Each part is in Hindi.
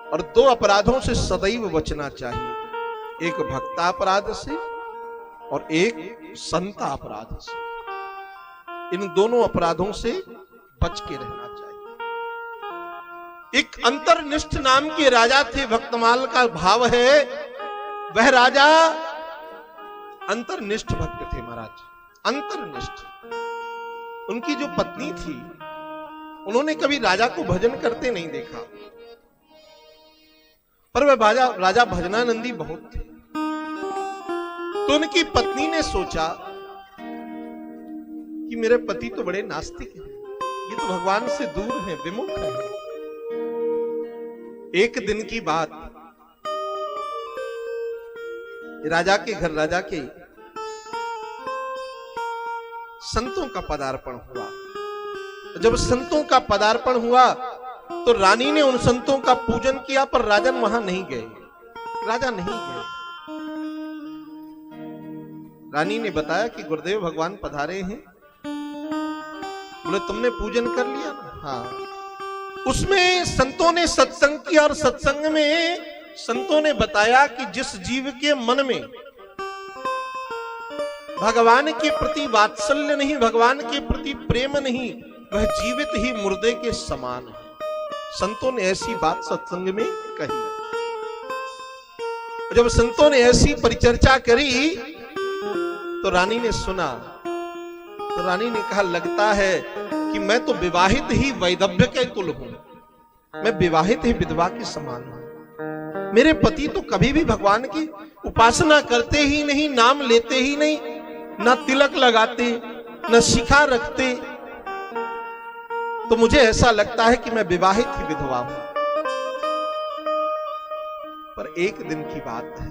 और दो अपराधों से सदैव बचना चाहिए, एक भक्ता अपराध से और एक संता अपराध से। इन दोनों अपराधों से बच के रहना चाहिए। एक अंतर्निष्ठ नाम के राजा थे, भक्तमाल का भाव है, वह राजा अंतर्निष्ठ भक्त थे महाराज, अंतर्निष्ठ। उनकी जो पत्नी थी, उन्होंने कभी राजा को भजन करते नहीं देखा, पर वह राजा भजनानंदी बहुत थे। तो उनकी पत्नी ने सोचा कि मेरे पति तो बड़े नास्तिक हैं, ये तो भगवान से दूर हैं, विमुख हैं। एक दिन की बात, राजा के घर, राजा के संतों का पदार्पण हुआ। जब संतों का पदार्पण हुआ तो रानी ने उन संतों का पूजन किया, पर राजन वहां नहीं गए, राजा नहीं गए। रानी ने बताया कि गुरुदेव भगवान पधारे हैं। बोले तुमने पूजन कर लिया ना? हाँ। उसमें संतों ने सत्संग किया, और सत्संग में संतों ने बताया कि जिस जीव के मन में भगवान के प्रति वात्सल्य नहीं, भगवान के प्रति प्रेम नहीं, वह जीवित ही मुर्दे के समान है। संतों ने ऐसी बात सत्संग में कही। जब संतों ने ऐसी परिचर्चा करी तो रानी ने सुना, तो रानी ने कहा लगता है कि मैं तो विवाहित ही वैदव्य के तुल हूं, मैं विवाहित ही विधवा के समान हूं। मेरे पति तो कभी भी भगवान की उपासना करते ही नहीं, नाम लेते ही नहीं, ना तिलक लगाते, ना शिखा रखते। तो मुझे ऐसा लगता है कि मैं विवाहित ही विधवा हूं। पर एक दिन की बात है,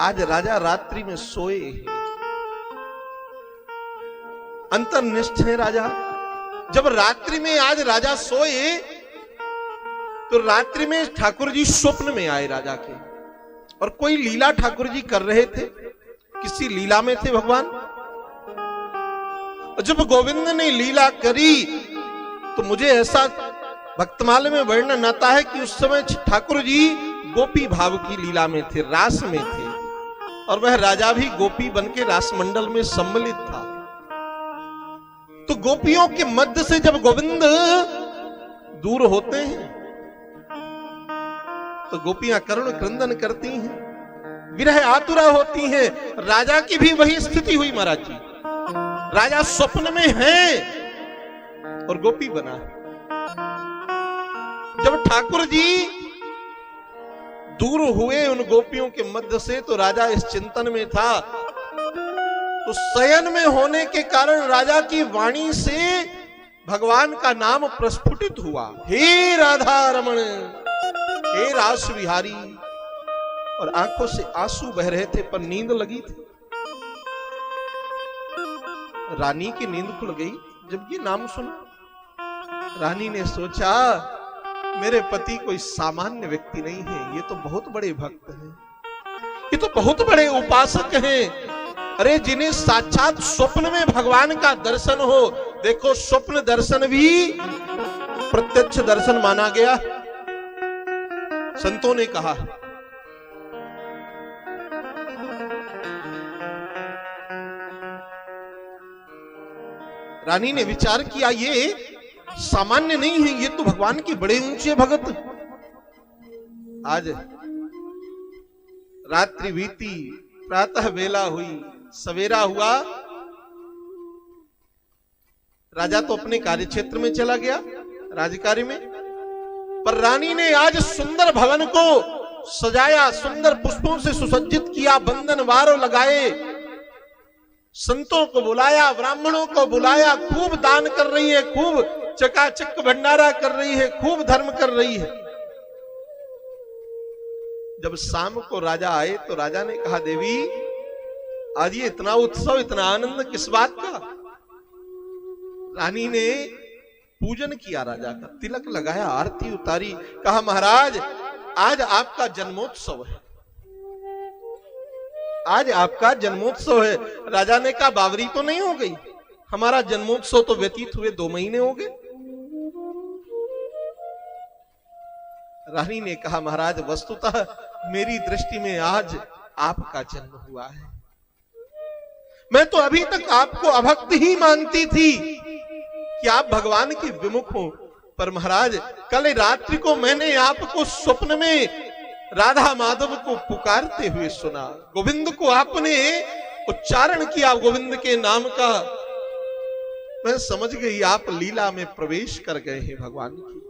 आज राजा रात्रि में सोए हैं, अंतर्निष्ठ है राजा। जब रात्रि में आज राजा सोए तो रात्रि में ठाकुर जी स्वप्न में आए राजा के, और कोई लीला ठाकुर जी कर रहे थे, किसी लीला में थे भगवान। जब गोविंद ने लीला करी तो मुझे ऐसा भक्तमाल में वर्णन आता है कि उस समय ठाकुर जी गोपी भाव की लीला में थे, रास में थे, और वह राजा भी गोपी बनके रास मंडल में सम्मिलित था। तो गोपियों के मध्य से जब गोविंद दूर होते हैं तो गोपियां करुण क्रंदन करती हैं, विरह आतुरा होती हैं। राजा की भी वही स्थिति हुई महाराज जी। राजा स्वप्न में है और गोपी बना है। जब ठाकुर जी दूर हुए उन गोपियों के मध्य से तो राजा इस चिंतन में था। तो शयन में होने के कारण राजा की वाणी से भगवान का नाम प्रस्फुटित हुआ, हे राधा रमण, हे रास विहारी। और आंखों से आंसू बह रहे थे, पर नींद लगी थी। रानी की नींद खुल गई जब ये नाम सुना। रानी ने सोचा मेरे पति कोई सामान्य व्यक्ति नहीं है, ये तो बहुत बड़े भक्त हैं, ये तो बहुत बड़े उपासक हैं। अरे जिन्हें साक्षात स्वप्न में भगवान का दर्शन हो, देखो स्वप्न दर्शन भी प्रत्यक्ष दर्शन माना गया। संतों ने कहा रानी ने विचार किया ये सामान्य नहीं है, ये तो भगवान के बड़े ऊंचे भगत। आज रात्रि बीती, प्रातः बेला हुई, सवेरा हुआ, राजा तो अपने कार्यक्षेत्र में चला गया, राजकार्य में। पर रानी ने आज सुंदर भवन को सजाया, सुंदर पुष्पों से सुसज्जित किया, बंधन वारों लगाए, संतों को बुलाया, ब्राह्मणों को बुलाया, खूब दान कर रही है, खूब चकाचक भंडारा कर रही है, खूब धर्म कर रही है। जब शाम को राजा आए तो राजा ने कहा देवी आज ये इतना उत्सव, इतना आनंद किस बात का? रानी ने पूजन किया राजा का, तिलक लगाया, आरती उतारी, कहा महाराज आज आपका जन्मोत्सव है, आज आपका जन्मोत्सव है। राजा ने कहा बावरी तो नहीं हो गई, हमारा जन्मोत्सव तो व्यतीत हुए 2 महीने हो गए। रानी ने कहा, महाराज वस्तुतः मेरी दृष्टि में आज आपका जन्म हुआ है। मैं तो अभी तक आपको अभक्त ही मानती थी कि आप भगवान के विमुख हो, पर महाराज कल रात्रि को मैंने आपको स्वप्न में राधा माधव को पुकारते हुए सुना। गोविंद को आपने उच्चारण किया, गोविंद के नाम का। मैं समझ गई आप लीला में प्रवेश कर गए हैं भगवान की।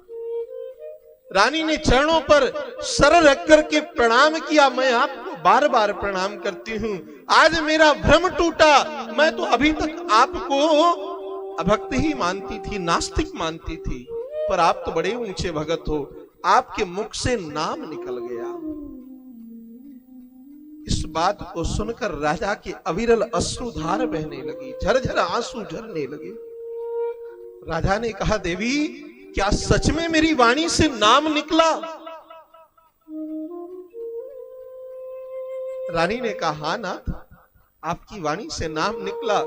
रानी ने चरणों पर सर रख करके प्रणाम किया। मैं आपको बार बार प्रणाम करती हूं, आज मेरा भ्रम टूटा। मैं तो अभी तक आपको अभक्त ही मानती थी, नास्तिक मानती थी, पर आप तो बड़े ऊंचे भगत हो। आपके मुख से नाम निकल गया। इस बात को सुनकर राजा के अविरल अश्रुधार बहने लगी, झरझर आंसू झरने लगे। राजा ने कहा, देवी क्या सच में मेरी वाणी से नाम निकला? रानी ने कहा, हां नाथ, आपकी वाणी से नाम निकला।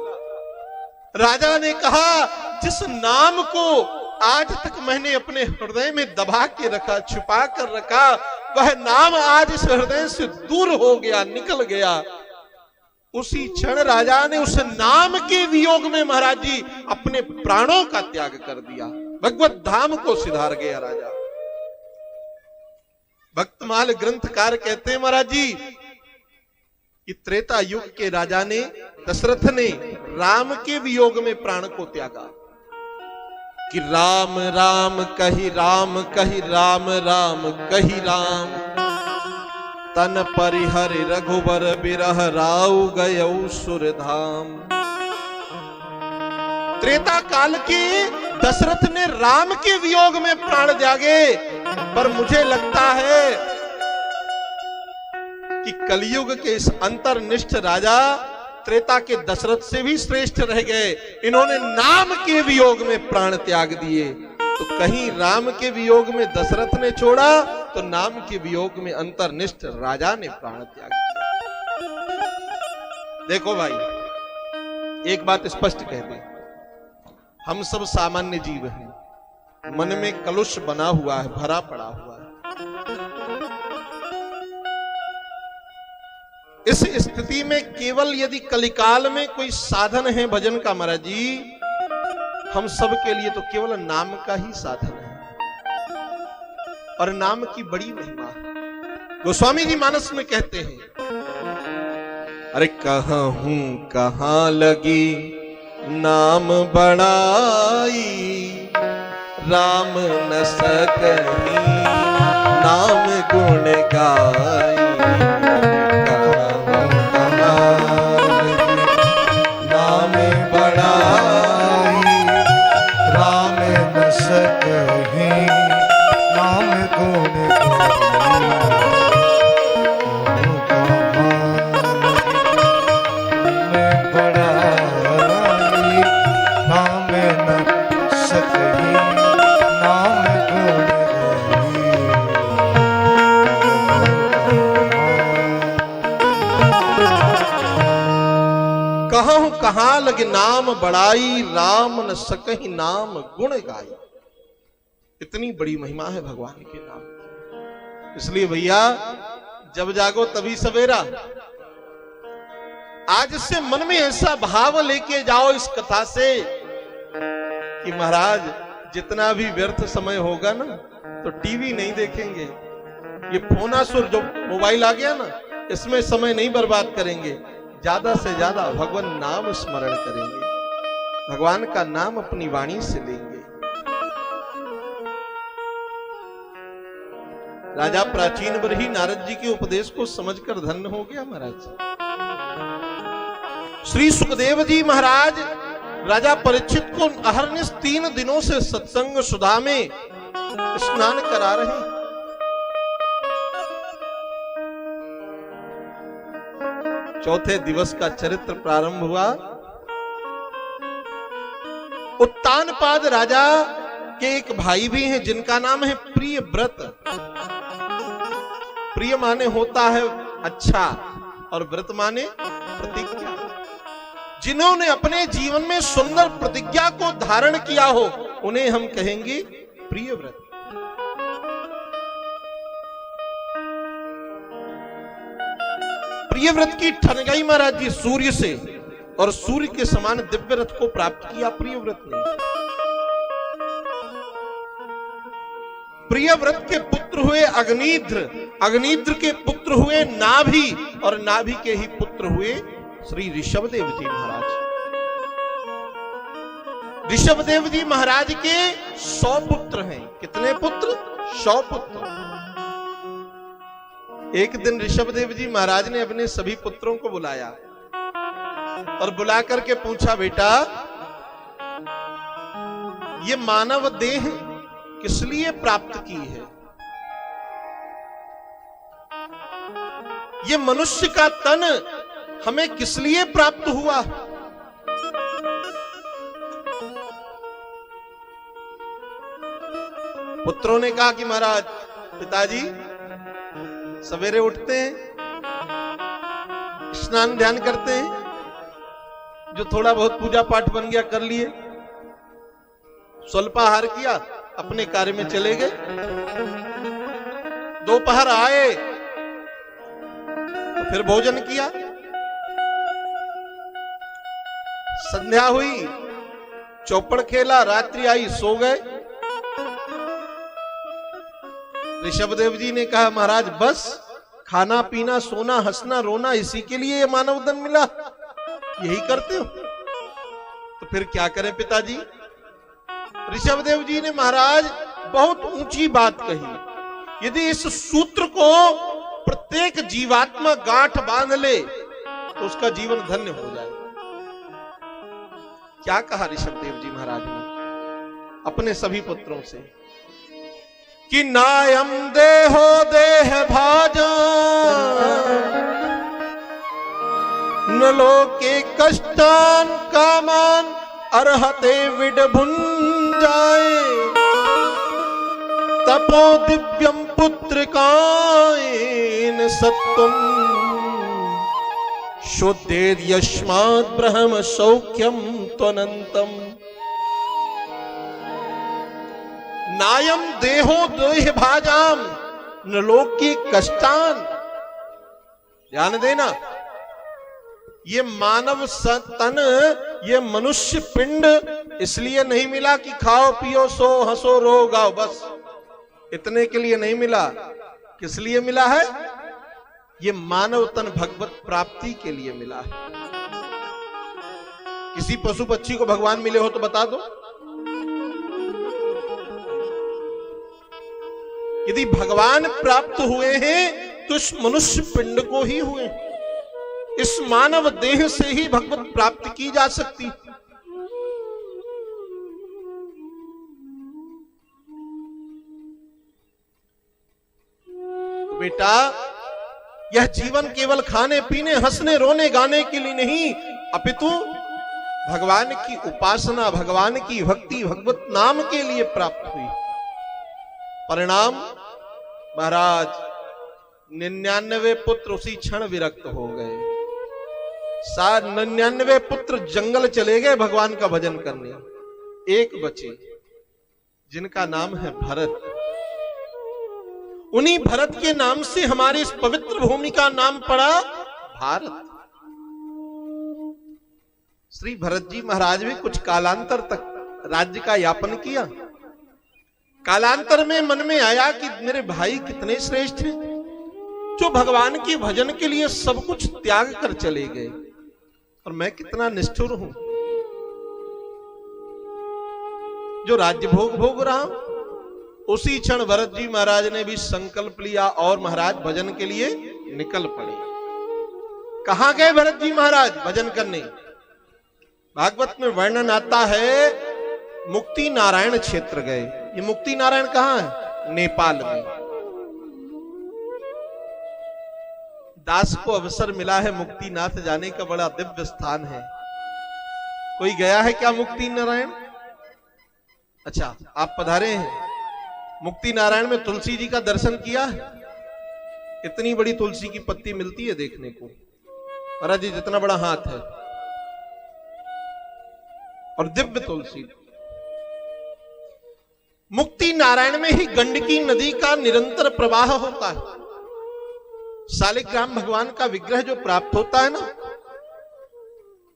राजा ने कहा, जिस नाम को आज तक मैंने अपने हृदय में दबा के रखा, छुपा कर रखा, वह नाम आज इस हृदय से दूर हो गया, निकल गया। उसी क्षण राजा ने उस नाम के वियोग में महाराज जी अपने प्राणों का त्याग कर दिया। भगवत धाम को सिधार गया राजा। भक्तमाल ग्रंथकार कहते हैं महाराज जी कि त्रेता युग के राजा ने, दशरथ ने राम के वियोग में प्राण को त्यागा कि राम राम कही राम कही राम राम कही राम, तन परिहर रघुबर बिरह राउ गयौ सुरधाम। त्रेता काल के दशरथ ने राम के वियोग में प्राण त्यागे, पर मुझे लगता है कि कलयुग के इस अंतर्निष्ठ राजा त्रेता के दशरथ से भी श्रेष्ठ रह गए। इन्होंने नाम के वियोग में प्राण त्याग दिए। तो कहीं राम के वियोग में दशरथ ने छोड़ा, तो नाम के वियोग में अंतर्निष्ठ राजा ने प्राण त्याग दिया। देखो भाई, एक बात स्पष्ट कह दें, हम सब सामान्य जीव हैं, मन में कलुष बना हुआ है, भरा पड़ा हुआ है। इस स्थिति में केवल यदि कलिकाल में कोई साधन है भजन का महाराज जी, हम सब के लिए तो केवल नाम का ही साधन है, और नाम की बड़ी महिमा है। गोस्वामी जी मानस में कहते हैं, अरे कहाँ हूं कहाँ लगी नाम बड़ाई, राम न सकही नाम गुण गाई। कहाँ लगे नाम बड़ाई, राम न सकहि नाम गुण गाई। इतनी बड़ी महिमा है भगवान के नाम की। इसलिए भैया, जब जागो तभी सवेरा। आज से मन में ऐसा भाव लेके जाओ इस कथा से कि महाराज जितना भी व्यर्थ समय होगा ना, तो टीवी नहीं देखेंगे, ये फोनासुर जो मोबाइल आ गया ना, इसमें समय नहीं बर्बाद करेंगे, ज्यादा से ज्यादा भगवान नाम स्मरण करेंगे, भगवान का नाम अपनी वाणी से लेंगे। राजा प्राचीन बरही नारद जी के उपदेश को समझकर धन्य हो गया महाराज। श्री सुखदेव जी महाराज राजा परीक्षित को अहरनिश 3 दिनों से सत्संग सुधा में स्नान करा रहे हैं। चौथे दिवस का चरित्र प्रारंभ हुआ। उत्तानपाद राजा के एक भाई भी हैं जिनका नाम है प्रियव्रत। प्रिय माने होता है अच्छा, और व्रत माने प्रतिज्ञा। जिन्होंने अपने जीवन में सुंदर प्रतिज्ञा को धारण किया हो, उन्हें हम कहेंगे प्रियव्रत। प्रियव्रत की ठन गई महाराज जी सूर्य से, और सूर्य के समान दिव्य रथ को प्राप्त किया प्रियव्रत ने। प्रियव्रत के पुत्र हुए अग्निध्र, अग्निध्र के पुत्र हुए नाभि, और नाभि के ही पुत्र हुए श्री ऋषभदेव जी महाराज। ऋषभदेव जी महाराज के 100 पुत्र हैं। कितने पुत्र? 100 पुत्र। एक दिन ऋषभदेव जी महाराज ने अपने सभी पुत्रों को बुलाया और बुला करके पूछा, बेटा ये मानव देह किस लिए प्राप्त की है? ये मनुष्य का तन हमें किस लिए प्राप्त हुआ? पुत्रों ने कहा कि महाराज, पिताजी सवेरे उठते हैं, स्नान ध्यान करते हैं, जो थोड़ा बहुत पूजा पाठ बन गया कर लिए, स्वल्पाहार किया, अपने कार्य में चले गए। दोपहर आए तो फिर भोजन किया, संध्या हुई, चौपड़ खेला, रात्रि आई, सो गए। ऋषभदेव जी ने कहा, महाराज बस खाना पीना सोना हंसना रोना इसी के लिए मानव धन मिला, यही करते हो? तो फिर क्या करें पिताजी? ऋषभदेव जी ने महाराज बहुत ऊंची बात कही। यदि इस सूत्र को प्रत्येक जीवात्मा गांठ बांध ले तो उसका जीवन धन्य हो जाए। क्या कहा ऋषभदेव जी महाराज ने अपने सभी पुत्रों से कि नायम देहो देह भाजा न लोके कष्टान कामान अर्हते विडभुंजाए तपो दिव्यम पुत्रिकायेन सत्वम शुद्धेद यस्मात् ब्रह्म सौख्यम त्वनंतम। नायम देहो देह भाजाम न लोके कष्टान। ध्यान देना, ये मानव तन, ये मनुष्य पिंड इसलिए नहीं मिला कि खाओ पियो सो हंसो रो गाओ, बस इतने के लिए नहीं मिला। किस लिए मिला है? ये मानव तन भगवत प्राप्ति के लिए मिला है। किसी पशु पक्षी को भगवान मिले हो तो बता दो। यदि भगवान प्राप्त हुए हैं तो इस मनुष्य पिंड को ही हुए, इस मानव देह से ही भगवत प्राप्ति की जा सकती। तो बेटा, यह जीवन केवल खाने पीने हंसने रोने गाने के लिए नहीं, अपितु भगवान की उपासना, भगवान की भक्ति, भगवत नाम के लिए प्राप्त हुई। परिणाम महाराज 99 पुत्र उसी क्षण विरक्त हो गए। 99 पुत्र जंगल चले गए भगवान का भजन करने। एक बचे जिनका नाम है भरत। उन्हीं भरत के नाम से हमारी इस पवित्र भूमि का नाम पड़ा भारत। श्री भरत जी महाराज भी कुछ कालांतर तक राज्य का यापन किया। कालांतर में मन में आया कि मेरे भाई कितने श्रेष्ठ हैं, जो भगवान के भजन के लिए सब कुछ त्याग कर चले गए, और मैं कितना निष्ठुर हूं जो राज्य भोग भोग रहा हूं। उसी क्षण भरत जी महाराज ने भी संकल्प लिया और महाराज भजन के लिए निकल पड़े। कहां गए भरत जी महाराज भजन करने? भागवत में वर्णन आता है मुक्ति नारायण क्षेत्र गए। ये मुक्ति नारायण कहां है? नेपाल में। दास को अवसर मिला है मुक्तिनाथ जाने का, बड़ा दिव्य स्थान है। कोई गया है क्या मुक्ति नारायण? अच्छा, आप पधारे हैं। मुक्ति नारायण में तुलसी जी का दर्शन किया है? इतनी बड़ी तुलसी की पत्ती मिलती है देखने को, महाराज जी जितना बड़ा हाथ है, और दिव्य तुलसी। मुक्ति नारायण में ही गंडकी नदी का निरंतर प्रवाह होता है। शालिग्राम भगवान का विग्रह जो प्राप्त होता है ना,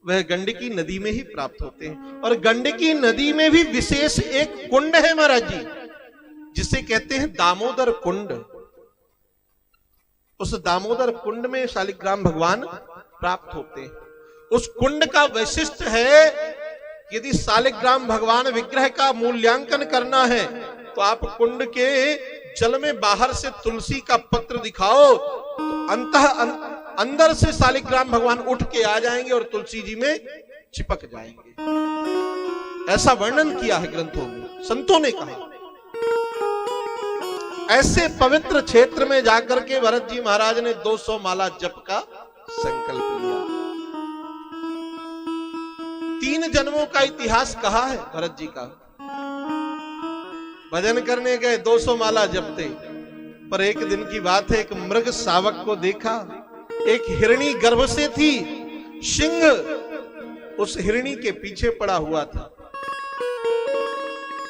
वह गंडकी नदी में ही प्राप्त होते हैं। और गंडकी नदी में भी विशेष एक कुंड है महाराज जी, जिसे कहते हैं दामोदर कुंड। उस दामोदर कुंड में शालिग्राम भगवान प्राप्त होते हैं। उस कुंड का वैशिष्ट है, यदि शालिग्राम भगवान विग्रह का मूल्यांकन करना है तो आप कुंड के जल में बाहर से तुलसी का पत्र दिखाओ तो अंदर से शालिग्राम भगवान उठ के आ जाएंगे और तुलसी जी में चिपक जाएंगे। ऐसा वर्णन किया है ग्रंथों में, संतों ने कहा। ऐसे पवित्र क्षेत्र में जाकर के भरत जी महाराज ने 200 माला जप का संकल्प लिया। 3 जन्मों का इतिहास कहा है भरत जी का। भजन करने गए, 200 माला जपते, पर एक दिन की बात है, एक मृग शावक को देखा। एक हिरणी गर्भ से थी, सिंह उस हिरणी के पीछे पड़ा हुआ था।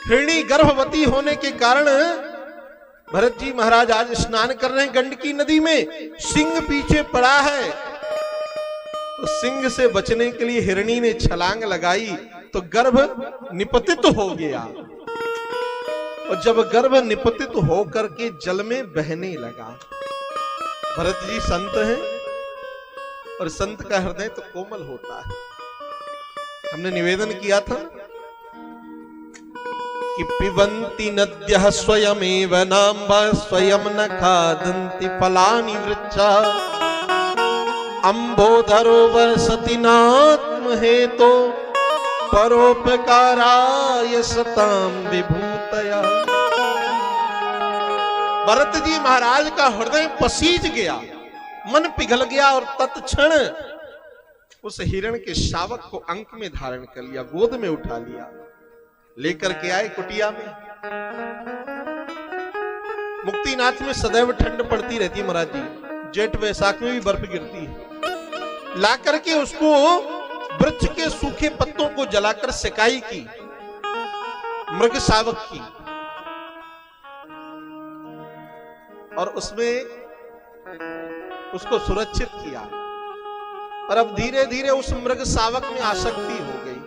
हिरणी गर्भवती होने के कारण भरत जी महाराज आज स्नान कर रहे हैं गंडकी नदी में, सिंह पीछे पड़ा है। तो सिंह से बचने के लिए हिरणी ने छलांग लगाई तो गर्भ निपतित हो गया, और जब गर्भ निपतित होकर के जल में बहने लगा। भरत जी संत हैं और संत का हृदय तो कोमल होता है। हमने निवेदन किया था कि पिबन्ति नद्यः स्वयमेव नाम्भा स्वयं न खादन्ति फलानि वृक्षा अम्बोधरो वर्षति नात्म हेतो परोपकाराय सताम विभूतया। भरत जी महाराज का हृदय पसीज गया, मन पिघल गया, और तत्क्षण उस हिरण के शावक को अंक में धारण कर लिया, गोद में उठा लिया, लेकर के आए कुटिया में। मुक्तिनाथ में सदैव ठंड पड़ती रहती है महाराज जी, जेठ वैसाख में भी बर्फ गिरती है। ला करके उसको वृक्ष के सूखे पत्तों को जलाकर सिकाई की, मृग शावक की, और उसमें उसको सुरक्षित किया। और अब धीरे धीरे उस मृग शावक में आसक्ति हो गई।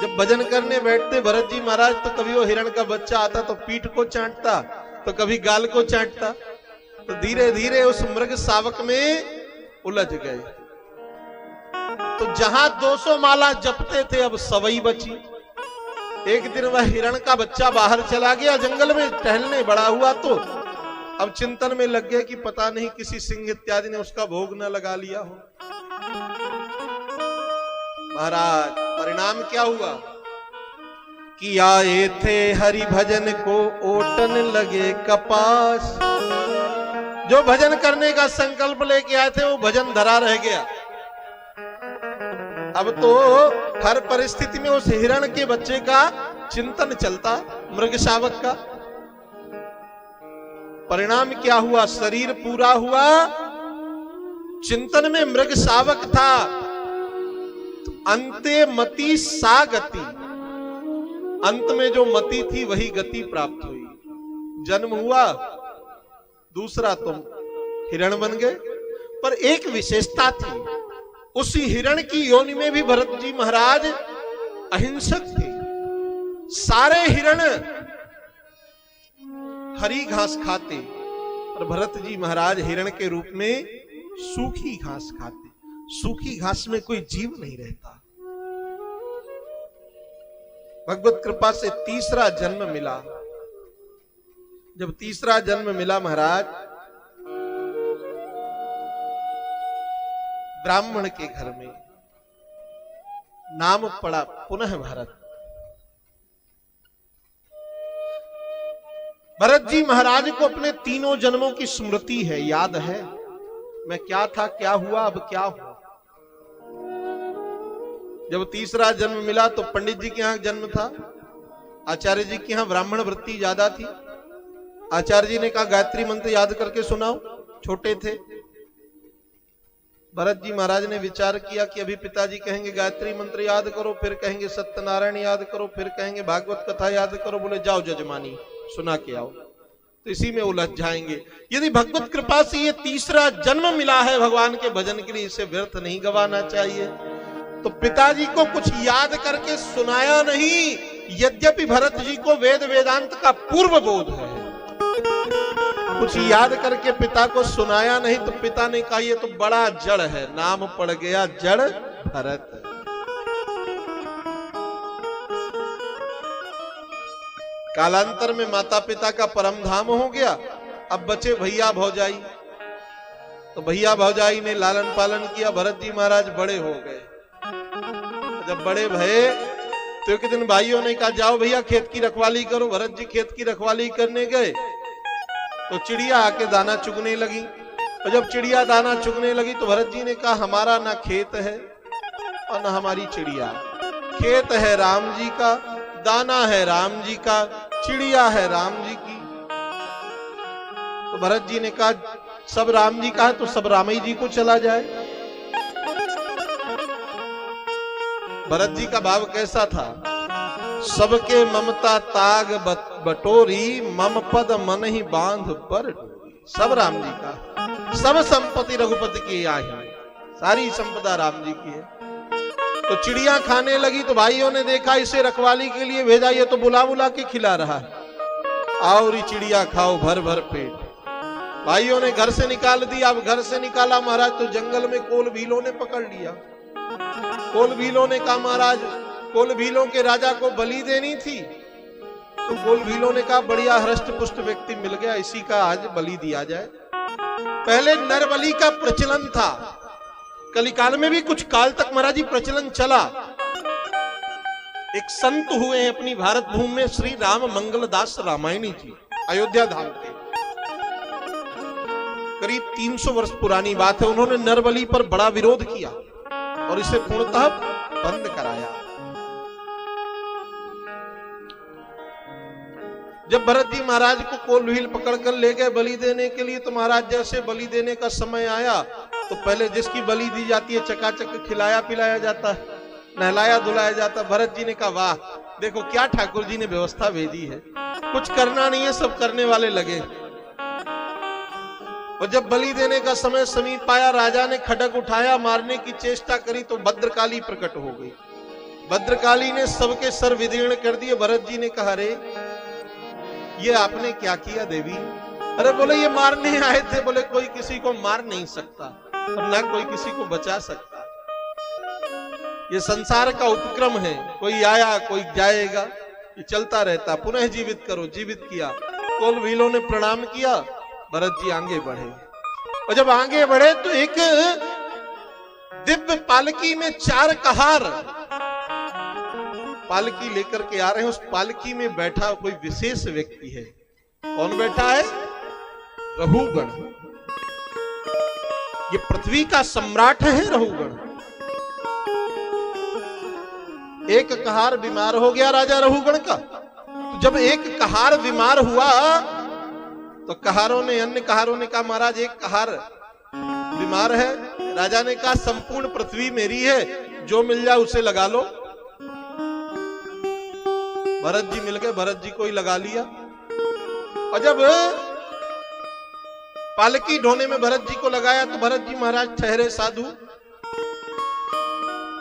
जब भजन करने बैठते भरत जी महाराज तो कभी वो हिरण का बच्चा आता तो पीठ को चाटता, तो कभी गाल को चाटता, तो धीरे धीरे उस मृग शावक में उलझ गए। तो जहां 200 माला जपते थे अब सवई बची। एक दिन वह हिरण का बच्चा बाहर चला गया जंगल में टहलने, बड़ा हुआ तो अब चिंतन में लग गया कि पता नहीं किसी सिंह इत्यादि ने उसका भोग न लगा लिया हो। महाराज परिणाम क्या हुआ कि आए थे हरि भजन को ओटन लगे कपास। जो भजन करने का संकल्प लेके आए थे वो भजन धरा रह गया। अब तो हर परिस्थिति में उस हिरण के बच्चे का चिंतन चलता, मृग शावक का। परिणाम क्या हुआ? शरीर पूरा हुआ, चिंतन में मृग शावक था। अंते मति सा गति, अंत में जो मति थी वही गति प्राप्त हुई। जन्म हुआ, दूसरा तुम हिरण बन गए। पर एक विशेषता थी, उसी हिरण की योनि में भी भरत जी महाराज अहिंसक थे। सारे हिरण हरी घास खाते और भरत जी महाराज हिरण के रूप में सूखी घास खाते। सूखी घास में कोई जीव नहीं रहता। भगवत कृपा से तीसरा जन्म मिला। जब तीसरा जन्म मिला महाराज, ब्राह्मण के घर में, नाम पड़ा पुनः भरत। भरत जी महाराज को अपने तीनों जन्मों की स्मृति है, याद है मैं क्या था, क्या हुआ, अब क्या हुआ। जब तीसरा जन्म मिला तो पंडित जी के यहां जन्म था, आचार्य जी के यहां ब्राह्मण वृत्ति ज्यादा थी। आचार्य जी ने कहा गायत्री मंत्र याद करके सुनाओ, छोटे थे। भरत जी महाराज ने विचार किया कि अभी पिताजी कहेंगे गायत्री मंत्र याद करो, फिर कहेंगे सत्यनारायण याद करो, फिर कहेंगे भागवत कथा याद करो। बोले जाओ जजमानी सुना के आओ। तो इसी में उलझ जाएंगे। यदि भगवत कृपा से ये तीसरा जन्म मिला है भगवान के भजन के लिए, इसे व्यर्थ नहीं गवाना चाहिए। तो पिताजी को कुछ याद करके सुनाया नहीं, यद्यपि भरत जी को वेद वेदांत का पूर्व बोध है, कुछ याद करके पिता को सुनाया नहीं। तो पिता ने कहा ये तो बड़ा जड़ है, नाम पड़ गया जड़ भरत। कालांतर में माता पिता का परम धाम हो गया। अब बचे भैया भौजाई, तो भैया भौजाई ने लालन पालन किया। भरत जी महाराज बड़े हो गए। जब बड़े भये तो एक दिन भाइयों ने कहा जाओ भैया खेत की रखवाली करो। भरत जी खेत की रखवाली करने गए तो चिड़िया आके दाना चुगने लगी। और जब चिड़िया दाना चुगने लगी तो भरत जी ने कहा हमारा ना खेत है और ना हमारी चिड़िया, खेत है राम जी का, दाना है राम जी का, चिड़िया है राम जी की। तो भरत जी ने कहा सब राम जी का है तो सब रामई जी को चला जाए। भरत जी का भाव कैसा था? सबके ममता ताग बटोरी, मम पद मन ही बांध पर डोरी। सब राम जी का, सब संपत्ति रघुपति की आही, सारी संपदा राम जी की है। तो चिड़िया खाने लगी तो भाइयों ने देखा इसे रखवाली के लिए भेजा, ये तो बुला बुला के खिला रहा है, आओ री चिड़िया खाओ भर भर पेट। भाइयों ने घर से निकाल दिया। अब घर से निकाला महाराज तो जंगल में कोल भीलों ने पकड़ लिया। कोल भीलों ने कहा महाराज कोल भीलों के राजा को बलि देनी थी। तो कोल भीलों ने कहा बढ़िया हृष्ट पुष्ट व्यक्ति मिल गया, इसी का आज बलि दिया जाए। पहले नर बलि का प्रचलन था, कलिकाल में भी कुछ काल तक महाराज जी प्रचलन चला। एक संत हुए हैं अपनी भारत भूमि में, श्री राम मंगल दास रामायणी जी, अयोध्या धाम के, करीब 300 वर्ष पुरानी बात है। उन्होंने नरबली पर बड़ा विरोध किया और इसे पूर्णतः बंद कराया। जब भरत जी महाराज को कोल भील पकड़कर ले गए बलि देने के लिए, तो महाराज जैसे बलि देने का समय आया तो पहले जिसकी बलि दी जाती है चकाचक खिलाया पिलाया जाता है, नहलाया धुलाया जाता। भरत जी ने कहा वाह देखो क्या ठाकुर जी ने व्यवस्था भेजी है, कुछ करना नहीं है, सब करने वाले लगे। और जब बलि देने का समय समीप आया, राजा ने खड्ग उठाया, मारने की चेष्टा करी तो भद्रकाली प्रकट हो गई। भद्रकाली ने सबके सर विदीर्ण कर दिए। भरत जी ने कहा रे ये आपने क्या किया देवी? अरे बोले ये मारने आए थे। बोले कोई किसी को मार नहीं सकता और ना कोई किसी को बचा सकता, ये संसार का उपक्रम है, कोई आया कोई जाएगा, ये चलता रहता। पुनः जीवित करो। जीवित किया। कोल भीलों ने प्रणाम किया। भरत जी आगे बढ़े और जब आगे बढ़े तो एक दिव्य पालकी में 4 कहार पालकी लेकर के आ रहे हैं। उस पालकी में बैठा कोई विशेष व्यक्ति है। कौन बैठा है? रहुगण। ये पृथ्वी का सम्राट है रहुगण। एक कहार बीमार हो गया राजा रहुगण का। तो जब एक कहार बीमार हुआ तो कहारों ने, अन्य कहारों ने कहा महाराज एक कहार बीमार है। राजा ने कहा संपूर्ण पृथ्वी मेरी है, जो मिल जाए उसे लगा लो। भरत जी मिल गए, भरत जी को ही लगा लिया। और जब पालकी ढोने में भरत जी को लगाया तो भरत जी महाराज ठहरे साधु।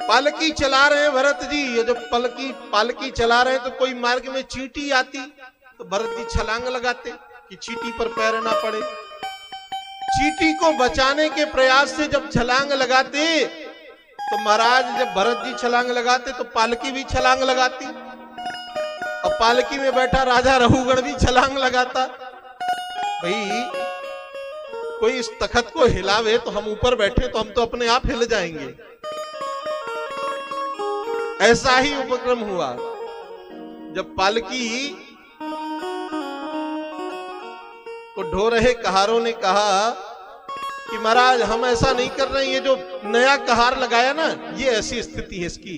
पालकी चला रहे हैं भरत जी। ये जब पालकी चला रहे हैं तो कोई मार्ग में चींटी आती तो भरत जी छलांग लगाते कि चींटी पर पैर ना पड़े। चींटी को बचाने के प्रयास से जब छलांग लगाते तो महाराज जब भरत जी छलांग लगाते तो पालकी भी छलांग लगाती और पालकी में बैठा राजा रहुगण भी छलांग लगाता। भाई कोई इस तखत को हिलावे तो हम ऊपर बैठे तो हम तो अपने आप हिल जाएंगे। ऐसा ही उपक्रम हुआ। जब पालकी को ढो रहे कहारों ने कहा कि महाराज हम ऐसा नहीं कर रहे, ये जो नया कहार लगाया ना ये ऐसी स्थिति है इसकी।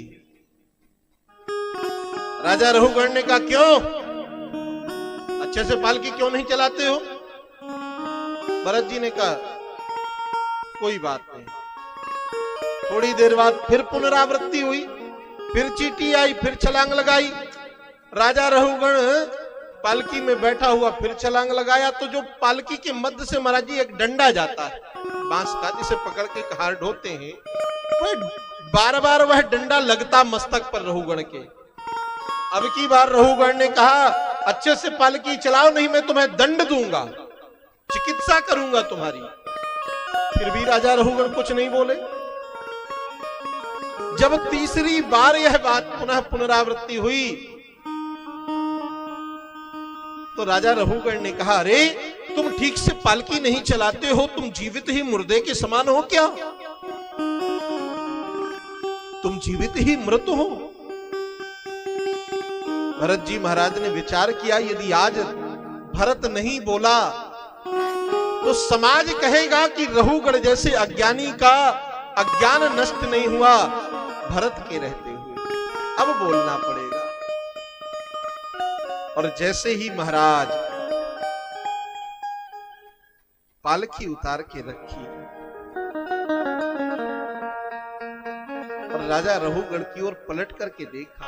राजा रहुगण ने कहा क्यों अच्छे से पालकी क्यों नहीं चलाते हो? भरत जी ने कहा कोई बात नहीं। थोड़ी देर बाद फिर पुनरावृत्ति हुई, फिर चींटी आई, फिर छलांग लगाई। राजा रहुगण पालकी में बैठा हुआ फिर छलांग लगाया तो जो पालकी के मध्य से महाराज जी एक डंडा जाता है बांस का, जिसे पकड़ के हार ढोते हैं, वह बार बार वह डंडा लगता मस्तक पर रहुगण के। अब की बार रहुगण ने कहा अच्छे से पालकी चलाओ, नहीं मैं तुम्हें दंड दूंगा, चिकित्सा करूंगा तुम्हारी। फिर भी राजा रहुगण कुछ नहीं बोले। जब तीसरी बार यह बात पुनः पुनरावृत्ति हुई तो राजा रहुगण ने कहा अरे तुम ठीक से पालकी नहीं चलाते हो, तुम जीवित ही मुर्दे के समान हो क्या? तुम जीवित ही मृत हो। भरत जी महाराज ने विचार किया यदि आज भरत नहीं बोला तो समाज कहेगा कि रहुगण जैसे अज्ञानी का अज्ञान नष्ट नहीं हुआ भरत के रहते हुए, अब बोलना पड़ेगा। और जैसे ही महाराज पालकी उतार के रखी और राजा रहुगण की ओर पलट करके देखा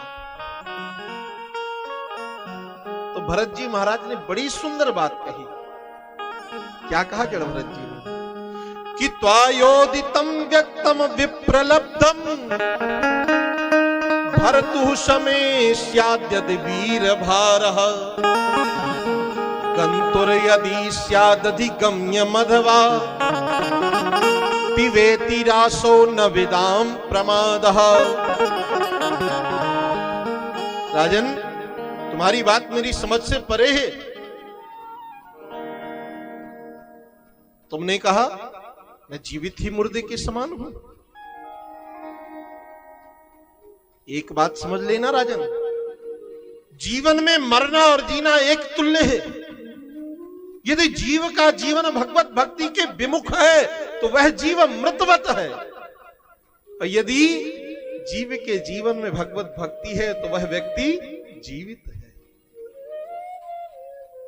तो भरत जी महाराज ने बड़ी सुंदर बात कही। क्या कहा जड़ भरत जी ने कि त्वायोदितम व्यक्तम विप्रलब्धम भरतु शमे स्याद्यदि वीर भारः गंतुर यदि स्यादधिगम्य मधवा पिबेति रासो न विदाम प्रमादः। राजन तुम्हारी बात मेरी समझ से परे है। तुमने कहा मैं जीवित ही मुर्दे के समान हूं। एक बात समझ लेना राजन, जीवन में मरना और जीना एक तुल्य है। यदि जीव का जीवन भगवत भक्ति के विमुख है तो वह जीव मृतवत है, और यदि जीव के जीवन में भगवत भक्ति है तो वह व्यक्ति जीवित है।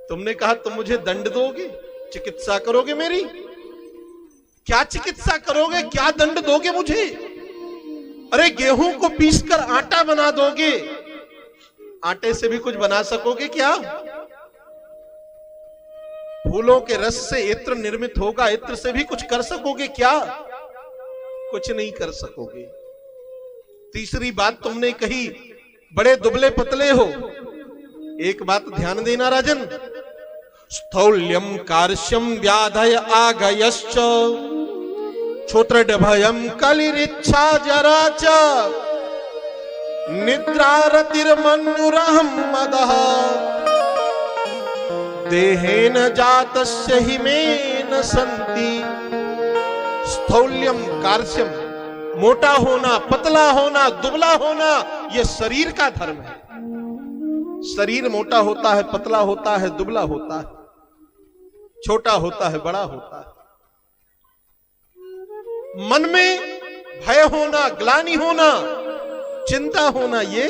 तुमने कहा तुम मुझे दंड दोगे, चिकित्सा करोगे मेरी? क्या चिकित्सा करोगे, क्या दंड दोगे मुझे? अरे गेहूं को पीसकर आटा बना दोगे, आटे से भी कुछ बना सकोगे क्या? फूलों के रस से इत्र निर्मित होगा, इत्र से भी कुछ कर सकोगे क्या? कुछ नहीं कर सकोगे। तीसरी बात तुमने कही बड़े दुबले पतले हो। एक बात ध्यान देना राजन, स्थौल्यम कार्श्यम व्याधय आगयश्च क्षोत्रभयम कलिरिच्छा जरा च निद्रारतिर्मन्युरहं मदः देहेन जातस्य हि मेन सन्ति। स्थौल्यम कार्श्यम, मोटा होना, पतला होना, दुबला होना, यह शरीर का धर्म है। शरीर मोटा होता है, पतला होता है, दुबला होता है, छोटा होता है, बड़ा होता है। मन में भय होना, ग्लानि होना, चिंता होना, ये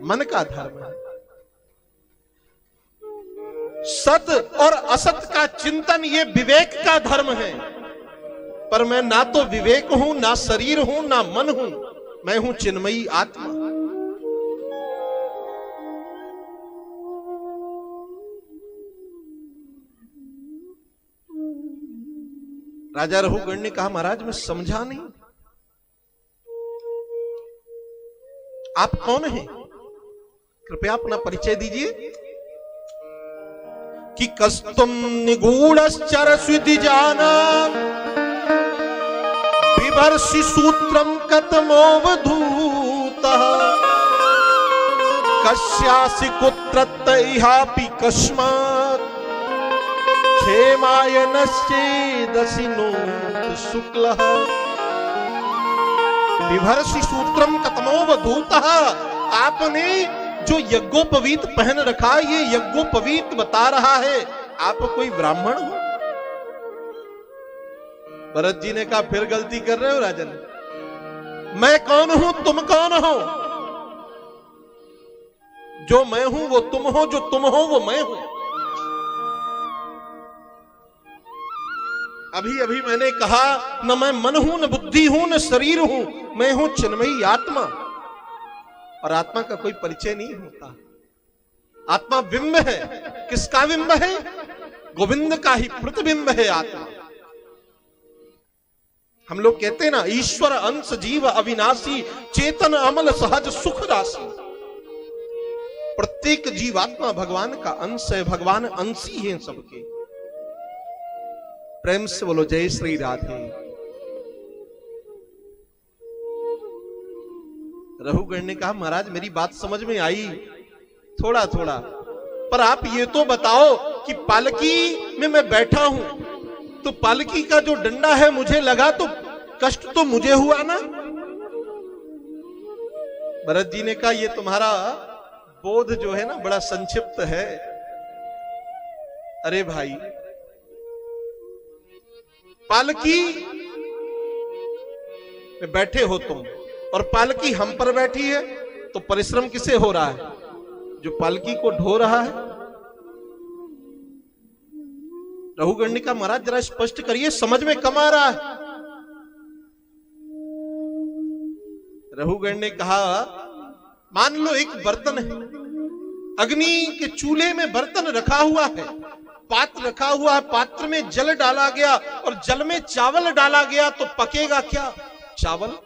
मन का धर्म है। सत और असत का चिंतन ये विवेक का धर्म है। पर मैं ना तो विवेक हूं, ना शरीर हूं, ना मन हूं, मैं हूं चिन्मयी आत्मा। राजा रहुगण ने कहा महाराज मैं समझा नहीं, आप कौन हैं? कृपया अपना परिचय दीजिए। कि कस्तुम निगूढ़श्चरस्विति जाना बिभर्षि सूत्रम कतमोवधूतः कस्यासि कुत्रत्तैहापि कस्मात् क्षेमायनश्चेदसि नोत शुक्लः। बिभर्षि सूत्रम कतमोवधूतः, आपने जो यज्ञोपवीत पहन रखा, ये यज्ञोपवीत बता रहा है आप कोई ब्राह्मण हो? भरत जी ने कहा फिर गलती कर रहे हो राजन, मैं कौन हूं, तुम कौन हो? जो मैं हूं वो तुम हो, जो तुम हो वो मैं हूं। अभी अभी मैंने कहा न मैं मन हूं, न बुद्धि हूं, न शरीर हूं, मैं हूं चिन्मयी आत्मा। और आत्मा का कोई परिचय नहीं होता। आत्मा बिंब है। किसका बिंब है? गोविंद का ही प्रतिबिंब है आत्मा। हम लोग कहते हैं ना, ईश्वर अंश जीव अविनाशी, चेतन अमल सहज सुख राशि। प्रत्येक जीवात्मा भगवान का अंश है, भगवान अंशी हैं सबके। प्रेम से बोलो जय श्री राधे। रघुगण ने कहा, महाराज मेरी बात समझ में आई थोड़ा थोड़ा, पर आप ये तो बताओ कि पालकी में मैं बैठा हूं, तो पालकी का जो डंडा है मुझे लगा तो कष्ट तो मुझे हुआ ना। भरत जी ने कहा, ये तुम्हारा बोध जो है ना बड़ा संक्षिप्त है। अरे भाई, पालकी में बैठे हो तुम और पालकी हम पर बैठी है, तो परिश्रम किसे हो रहा है? जो पालकी को ढो रहा है। रघुगण ने कहा, महाराज जरा स्पष्ट करिए, समझ में कम आ रहा है। रघुगण ने कहा, मान लो एक बर्तन है, अग्नि के चूल्हे में बर्तन रखा हुआ है, पात्र रखा हुआ है, पात्र में जल डाला गया और जल में चावल डाला गया, तो पकेगा क्या? चावल।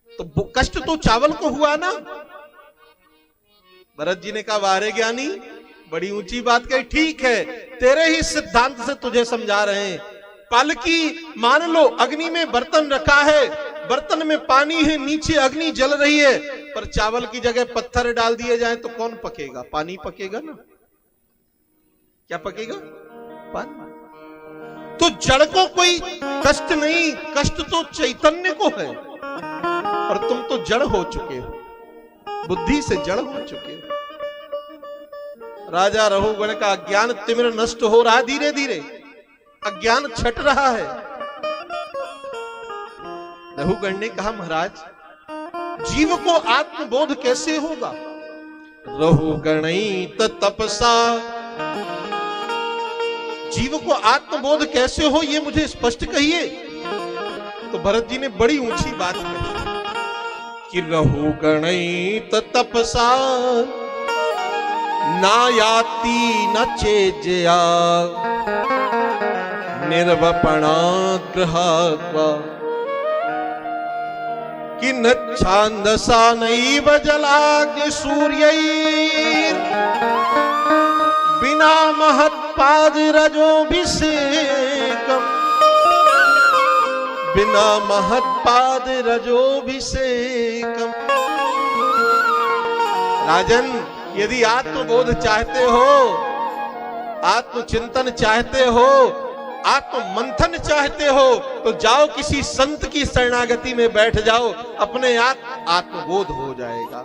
तो कष्ट तो चावल को हुआ ना। भरत जी ने कहा, वारे ज्ञानी बड़ी ऊंची बात कही। ठीक है, तेरे ही सिद्धांत से तुझे समझा रहे हैं। पालकी मान लो अग्नि में बर्तन रखा है, बर्तन में पानी है, नीचे अग्नि जल रही है, पर चावल की जगह पत्थर डाल दिए जाए तो कौन पकेगा? पानी पकेगा ना। क्या पकेगा? पानी। तो जड़ को कोई कष्ट नहीं, कष्ट तो चैतन्य को है। और तुम तो जड़ हो चुके हो, बुद्धि से जड़ हो चुके हो। राजा रघुगण का अज्ञान तिमिर नष्ट हो रहा है, धीरे धीरे अज्ञान छट रहा है। रघुगण ने कहा, महाराज जीव को आत्मबोध कैसे होगा? रघुगणित तपसा, जीव को आत्मबोध कैसे हो, ये मुझे स्पष्ट कहिए। तो भरत जी ने बड़ी ऊंची बात कही कि रघुगणित तपसा नायाति न चेजया निर्वपणा गृहात्वा कि न छांदसा नैव जलाग्नि सूर्यैर् बिना महत्पाद रजोभिषेकम्, बिना महत्पाद रजोभिषेकम्। राजन, यदि आत्मबोध चाहते हो, आत्मचिंतन चाहते हो, आत्म मंथन चाहते हो, तो जाओ किसी संत की शरणागति में बैठ जाओ, अपने आप आत्मबोध हो जाएगा।